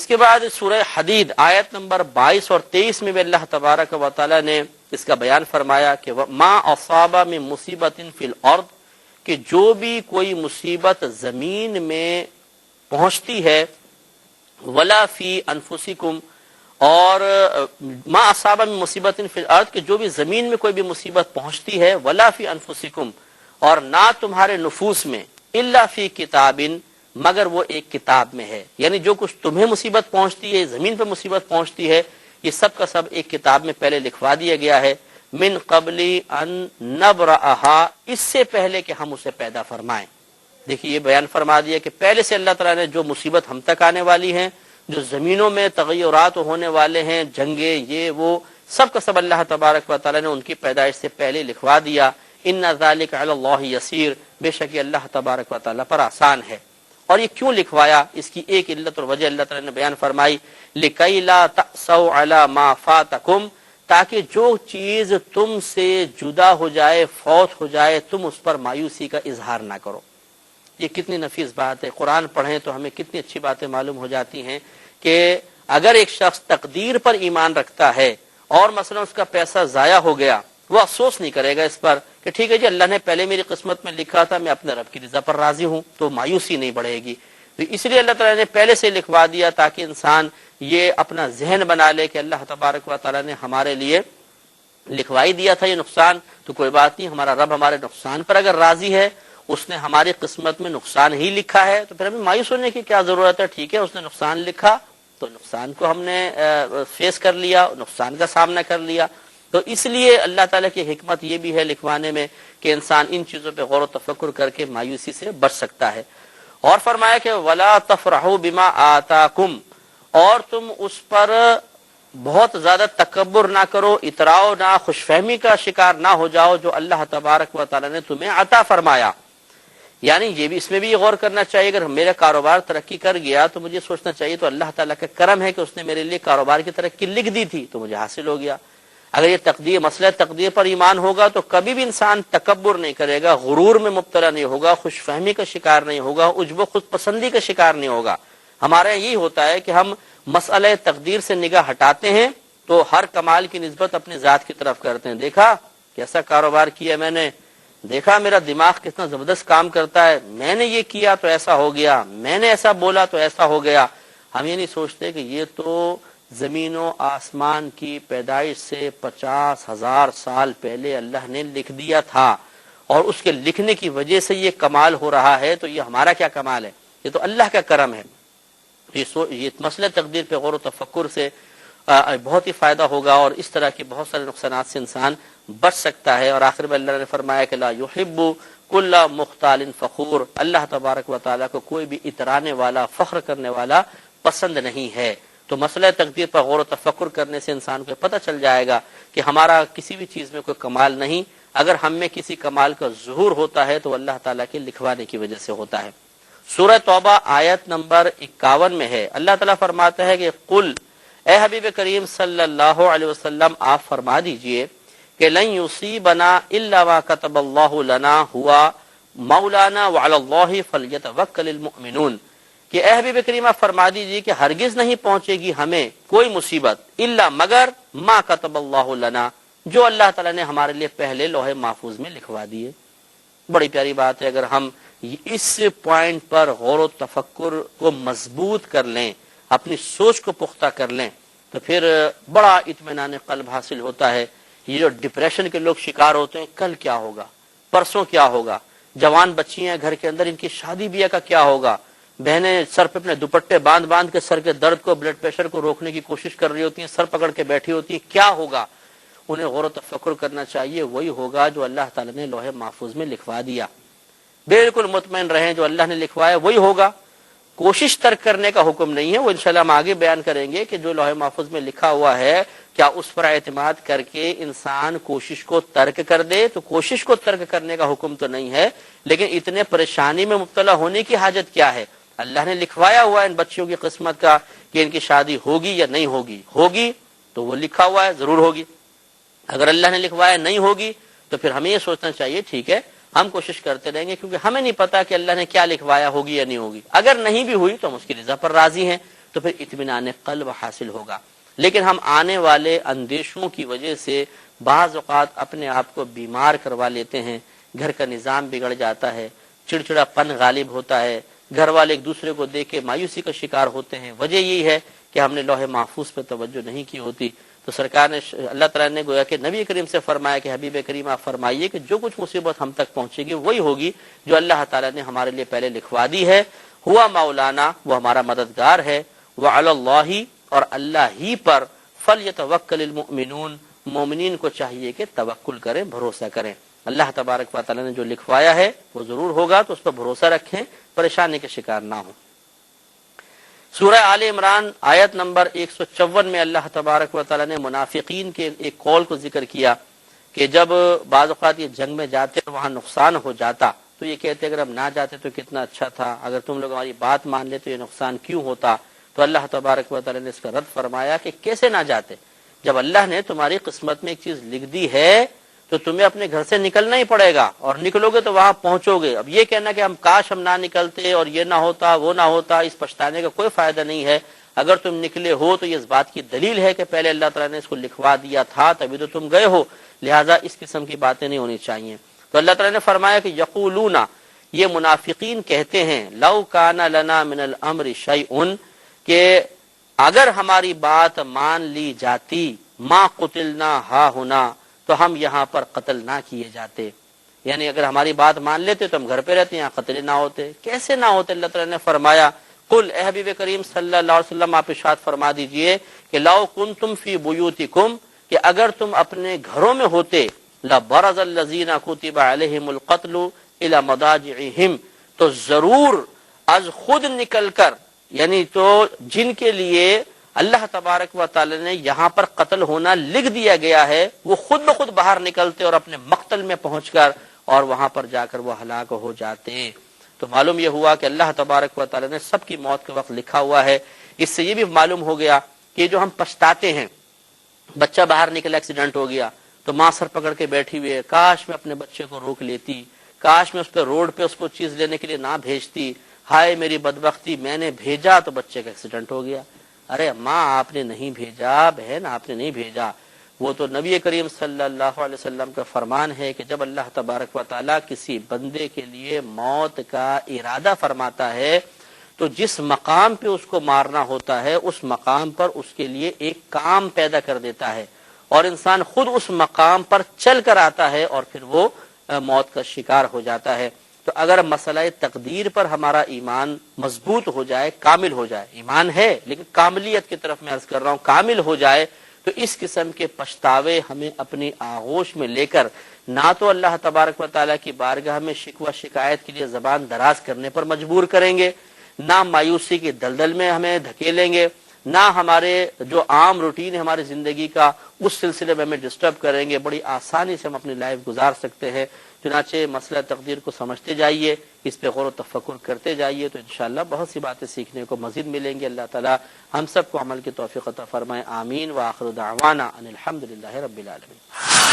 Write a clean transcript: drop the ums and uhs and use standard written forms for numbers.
اس کے بعد سورہ حدید آیت نمبر 22 اور 23 میں بھی اللہ تبارک و تعالی نے اس کا بیان فرمایا کہ ما اصاب من مصیبت فی الارض، کہ جو بھی کوئی مصیبت زمین میں پہنچتی ہے، ولا فی انفسکم، اور ما اصاب من مصیبت فی الارض، کہ جو بھی زمین میں کوئی بھی مصیبت پہنچتی ہے، ولا فی انفسکم، اور نہ تمہارے نفوس میں، الا فی کتاب، مگر وہ ایک کتاب میں ہے. یعنی جو کچھ تمہیں مصیبت پہنچتی ہے، زمین پہ مصیبت پہنچتی ہے، یہ سب کا سب ایک کتاب میں پہلے لکھوا دیا گیا ہے. من قبل ان نبرأہا، اس سے پہلے کہ ہم اسے پیدا فرمائیں. دیکھیے یہ بیان فرما دیا کہ پہلے سے اللہ تعالیٰ نے جو مصیبت ہم تک آنے والی ہیں، جو زمینوں میں تغیرات ہونے والے ہیں، جنگیں، یہ وہ سب کا سب اللہ تبارک و تعالیٰ نے ان کی پیدائش سے پہلے لکھوا دیا. ان ذالک علی اللہ یسیر، بے شک یہ اللہ تبارک و تعالیٰ پر آسان ہے. اور یہ کیوں لکھوایا؟ اس کی ایک علت اور وجہ اللہ تعالیٰ نے بیان فرمائی، لِكَيْ لَا تَأْسَوْا عَلَى مَا فَاتَكُمْ، تاکہ جو چیز تم سے جدا ہو جائے، فوت ہو جائے، تم اس پر مایوسی کا اظہار نہ کرو. یہ کتنی نفیس بات ہے. قرآن پڑھیں تو ہمیں کتنی اچھی باتیں معلوم ہو جاتی ہیں کہ اگر ایک شخص تقدیر پر ایمان رکھتا ہے اور مثلا اس کا پیسہ ضائع ہو گیا، وہ افسوس نہیں کرے گا اس پر کہ ٹھیک ہے جی اللہ نے پہلے میری قسمت میں لکھا تھا، میں اپنے رب کی رضا پر راضی ہوں، تو مایوسی نہیں بڑھے گی. تو اس لیے اللہ تعالیٰ نے پہلے سے لکھوا دیا تاکہ انسان یہ اپنا ذہن بنا لے کہ اللہ تبارک و تعالیٰ نے ہمارے لیے لکھوائی دیا تھا یہ نقصان، تو کوئی بات نہیں، ہمارا رب ہمارے نقصان پر اگر راضی ہے، اس نے ہماری قسمت میں نقصان ہی لکھا ہے، تو پھر ہمیں مایوس ہونے کی کیا ضرورت ہے. ٹھیک ہے اس نے نقصان لکھا تو نقصان کو ہم نے فیس کر لیا، نقصان کا سامنا کر لیا. تو اس لیے اللہ تعالیٰ کی حکمت یہ بھی ہے لکھوانے میں کہ انسان ان چیزوں پہ غور و تفکر کر کے مایوسی سے بچ سکتا ہے. اور فرمایا کہ وَلَا تَفْرَحُوا بِمَا آتَاكُمْ، اور تم اس پر بہت زیادہ تکبر نہ کرو، اتراؤ نہ، خوش فہمی کا شکار نہ ہو جاؤ جو اللہ تبارک و تعالیٰ نے تمہیں عطا فرمایا. یعنی یہ بھی اس میں بھی یہ غور کرنا چاہیے، اگر میرا کاروبار ترقی کر گیا تو مجھے سوچنا چاہیے تو اللہ تعالیٰ کا کرم ہے کہ اس نے میرے لیے کاروبار کی ترقی لکھ دی تھی تو مجھے حاصل ہو گیا. اگر یہ تقدیر، مسئلہ تقدیر پر ایمان ہوگا تو کبھی بھی انسان تکبر نہیں کرے گا، غرور میں مبتلا نہیں ہوگا، خوش فہمی کا شکار نہیں ہوگا، عجب و خود پسندی کا شکار نہیں ہوگا. ہمارے یہاں یہی ہوتا ہے کہ ہم مسئلہ تقدیر سے نگاہ ہٹاتے ہیں تو ہر کمال کی نسبت اپنے ذات کی طرف کرتے ہیں. دیکھا کیسا کاروبار کیا میں نے، دیکھا میرا دماغ کتنا زبردست کام کرتا ہے، میں نے یہ کیا تو ایسا ہو گیا، میں نے ایسا بولا تو ایسا ہو گیا. ہم یہ نہیں سوچتے کہ یہ تو زمین و آسمان کی پیدائش سے 50,000 سال پہلے اللہ نے لکھ دیا تھا، اور اس کے لکھنے کی وجہ سے یہ کمال ہو رہا ہے. تو یہ ہمارا کیا کمال ہے، یہ تو اللہ کا کرم ہے. یہ مسئلہ تقدیر پہ غور و تفکر سے بہت ہی فائدہ ہوگا اور اس طرح کے بہت سارے نقصانات سے انسان بچ سکتا ہے. اور آخر میں اللہ نے فرمایا کہ لا یحب کل مختال فخور، اللہ تبارک و تعالیٰ کو کوئی بھی اترانے والا، فخر کرنے والا پسند نہیں ہے. تو مسئلہ تقدیر پر غور و تفکر کرنے سے انسان کو پتہ چل جائے گا کہ ہمارا کسی بھی چیز میں کوئی کمال نہیں. اگر ہم میں کسی کمال کا ظہور ہوتا ہے تو اللہ تعالیٰ کے لکھوانے کی وجہ سے ہوتا ہے. سورہ توبہ آیت نمبر 51 میں ہے، اللہ تعالیٰ فرماتا ہے کہ قل، اے حبیب کریم صلی اللہ علیہ وسلم آپ فرما دیجئے کہ لن یصیبنا الا ما كتب اللہ لنا ہوا مولانا وعلی اللہ فلیتوکل المؤمنون، کہ اے حبیب کریم آپ فرما دیجئے کہ ہرگز نہیں پہنچے گی ہمیں کوئی مصیبت الا مگر ما كتب اللہ لنا، جو اللہ تعالیٰ نے ہمارے لیے پہلے لوح محفوظ میں لکھوا دیے. بڑی پیاری بات ہے. اگر ہم اس پوائنٹ پر غور و تفکر کو مضبوط کر لیں، اپنی سوچ کو پختہ کر لیں، تو پھر بڑا اطمینان قلب حاصل ہوتا ہے. یہ جو ڈپریشن کے لوگ شکار ہوتے ہیں، کل کیا ہوگا، پرسوں کیا ہوگا، جوان بچیاں گھر کے اندر ان کی شادی بیاہ کا کیا ہوگا، بہنیں سر پہ اپنے دوپٹے باندھ باندھ کے سر کے درد کو، بلڈ پریشر کو روکنے کی کوشش کر رہی ہوتی ہیں، سر پکڑ کے بیٹھی ہوتی ہیں، کیا ہوگا. انہیں غور و تفکر کرنا چاہیے، وہی ہوگا جو اللہ تعالیٰ نے لوح محفوظ میں لکھوا دیا. بالکل مطمئن رہیں، جو اللہ نے لکھوایا وہی ہوگا. کوشش ترک کرنے کا حکم نہیں ہے، وہ انشاءاللہ ہم آگے بیان کریں گے کہ جو لوح محفوظ میں لکھا ہوا ہے کیا اس پر اعتماد کر کے انسان کوشش کو ترک کر دے. تو کوشش کو ترک کرنے کا حکم تو نہیں ہے، لیکن اتنے پریشانی میں مبتلا ہونے کی حاجت کیا ہے. اللہ نے لکھوایا ہوا ہے ان بچیوں کی قسمت کا کہ ان کی شادی ہوگی یا نہیں ہوگی. ہوگی تو وہ لکھا ہوا ہے، ضرور ہوگی. اگر اللہ نے لکھوایا نہیں ہوگی تو پھر ہمیں یہ سوچنا چاہیے ٹھیک ہے ہم کوشش کرتے رہیں گے، کیونکہ ہمیں نہیں پتا کہ اللہ نے کیا لکھوایا، ہوگی یا نہیں ہوگی. اگر نہیں بھی ہوئی تو ہم اس کی رضا پر راضی ہیں. تو پھر اطمینان قلب حاصل ہوگا۔ لیکن ہم آنے والے اندیشوں کی وجہ سے بعض اوقات اپنے آپ کو بیمار کروا لیتے ہیں، گھر کا نظام بگڑ جاتا ہے، چڑچڑا پن غالب ہوتا ہے، گھر والے ایک دوسرے کو دیکھ کے مایوسی کا شکار ہوتے ہیں۔ وجہ یہی ہے کہ ہم نے لوح محفوظ پہ توجہ نہیں کی ہوتی۔ تو سرکار نے اللہ تعالیٰ نے گویا کہ نبی کریم سے فرمایا کہ حبیب کریم آپ فرمائیے کہ جو کچھ مصیبت ہم تک پہنچے گی وہی ہوگی جو اللہ تعالیٰ نے ہمارے لیے پہلے لکھوا دی ہے۔ ہوا مولانا، وہ ہمارا مددگار ہے، وعلی اللہ، اور اللہ ہی پر فلیتوکل المؤمنون، مومنین کو چاہیے کہ توکل کریں، بھروسہ کریں۔ اللہ تبارک و تعالیٰ نے جو لکھوایا ہے وہ ضرور ہوگا، تو اس پر بھروسہ رکھیں، پریشانی کے شکار نہ ہوں۔ سورہ آل عمران آیت نمبر 154 میں اللہ تبارک و تعالیٰ نے منافقین کے ایک قول کو ذکر کیا کہ جب بعض اوقات یہ جنگ میں جاتے اور وہاں نقصان ہو جاتا تو یہ کہتے اگر ہم نہ جاتے تو کتنا اچھا تھا، اگر تم لوگ ہماری بات مان لے تو یہ نقصان کیوں ہوتا۔ تو اللہ تبارک و تعالیٰ نے اس کا رد فرمایا کہ کیسے نہ جاتے، جب اللہ نے تمہاری قسمت میں ایک چیز لکھ دی ہے تو تمہیں اپنے گھر سے نکلنا ہی پڑے گا، اور نکلو گے تو وہاں پہنچو گے۔ اب یہ کہنا کہ ہم کاش ہم نہ نکلتے اور یہ نہ ہوتا وہ نہ ہوتا، اس پچھتانے کا کوئی فائدہ نہیں ہے۔ اگر تم نکلے ہو تو یہ اس بات کی دلیل ہے کہ پہلے اللہ تعالیٰ نے اس کو لکھوا دیا تھا تبھی تو تم گئے ہو، لہٰذا اس قسم کی باتیں نہیں ہونی چاہیے۔ تو اللہ تعالیٰ نے فرمایا کہ یقولون، یہ منافقین کہتے ہیں، لو کان لنا من الامر شیء، کہ اگر ہماری بات مان لی جاتی، ما قتلنا ہا ہونا، تو ہم یہاں پر قتل نہ کیے جاتے، یعنی اگر ہماری بات مان لیتے تو ہم گھر پہ رہتے، یہاں قتل نہ ہوتے۔ کیسے نہ ہوتے؟ اللہ تعالیٰ نے فرمایا قل، اے حبیب کریم صلی اللہ علیہ وسلم آپ ارشاد فرما دیجئے کہ لو کنتم فی بیوتکم، کہ اگر تم اپنے گھروں میں ہوتے، لبرز الذین کتب علیہم القتل الی مضاجعہم، تو ضرور از خود نکل کر، یعنی تو جن کے لیے اللہ تبارک و تعالی نے یہاں پر قتل ہونا لکھ دیا گیا ہے، وہ خود بخود باہر نکلتے اور اپنے مقتل میں پہنچ کر اور وہاں پر جا کر وہ ہلاک ہو جاتے۔ تو معلوم یہ ہوا کہ اللہ تبارک و تعالی نے سب کی موت کے وقت لکھا ہوا ہے۔ اس سے یہ بھی معلوم ہو گیا کہ جو ہم پچھتاتے ہیں، بچہ باہر نکلا ایکسیڈنٹ ہو گیا تو ماں سر پکڑ کے بیٹھی ہوئی ہے، کاش میں اپنے بچے کو روک لیتی، کاش میں اس پہ روڈ پہ اس کو چیز لینے کے لیے نہ بھیجتی، ہائے میری بدبختی، میں نے بھیجا تو بچے کا ایکسیڈنٹ ہو گیا۔ ارے ماں آپ نے نہیں بھیجا، بہن آپ نے نہیں بھیجا، وہ تو نبی کریم صلی اللہ علیہ وسلم کا فرمان ہے کہ جب اللہ تبارک و تعالیٰ کسی بندے کے لیے موت کا ارادہ فرماتا ہے تو جس مقام پہ اس کو مارنا ہوتا ہے اس مقام پر اس کے لیے ایک کام پیدا کر دیتا ہے، اور انسان خود اس مقام پر چل کر آتا ہے اور پھر وہ موت کا شکار ہو جاتا ہے۔ تو اگر مسئلہ تقدیر پر ہمارا ایمان مضبوط ہو جائے، کامل ہو جائے، ایمان ہے لیکن کاملیت کی طرف میں عرض کر رہا ہوں، کامل ہو جائے، تو اس قسم کے پچھتاوے ہمیں اپنی آغوش میں لے کر نہ تو اللہ تبارک و تعالیٰ کی بارگاہ میں شکوہ شکایت کے لیے زبان دراز کرنے پر مجبور کریں گے، نہ مایوسی کی دلدل میں ہمیں دھکیلیں گے، نہ ہمارے جو عام روٹین ہے ہماری زندگی کا اس سلسلے میں ہمیں ڈسٹرب کریں گے۔ بڑی آسانی سے ہم اپنی لائف گزار سکتے ہیں۔ چنانچہ مسئلہ تقدیر کو سمجھتے جائیے، اس پہ غور و تفکر کرتے جائیے، تو انشاءاللہ بہت سی باتیں سیکھنے کو مزید ملیں گی۔ اللہ تعالی ہم سب کو عمل کی توفیق عطا فرمائے، آمین۔ وآخر دعوانا ان الحمدللہ رب العالمین۔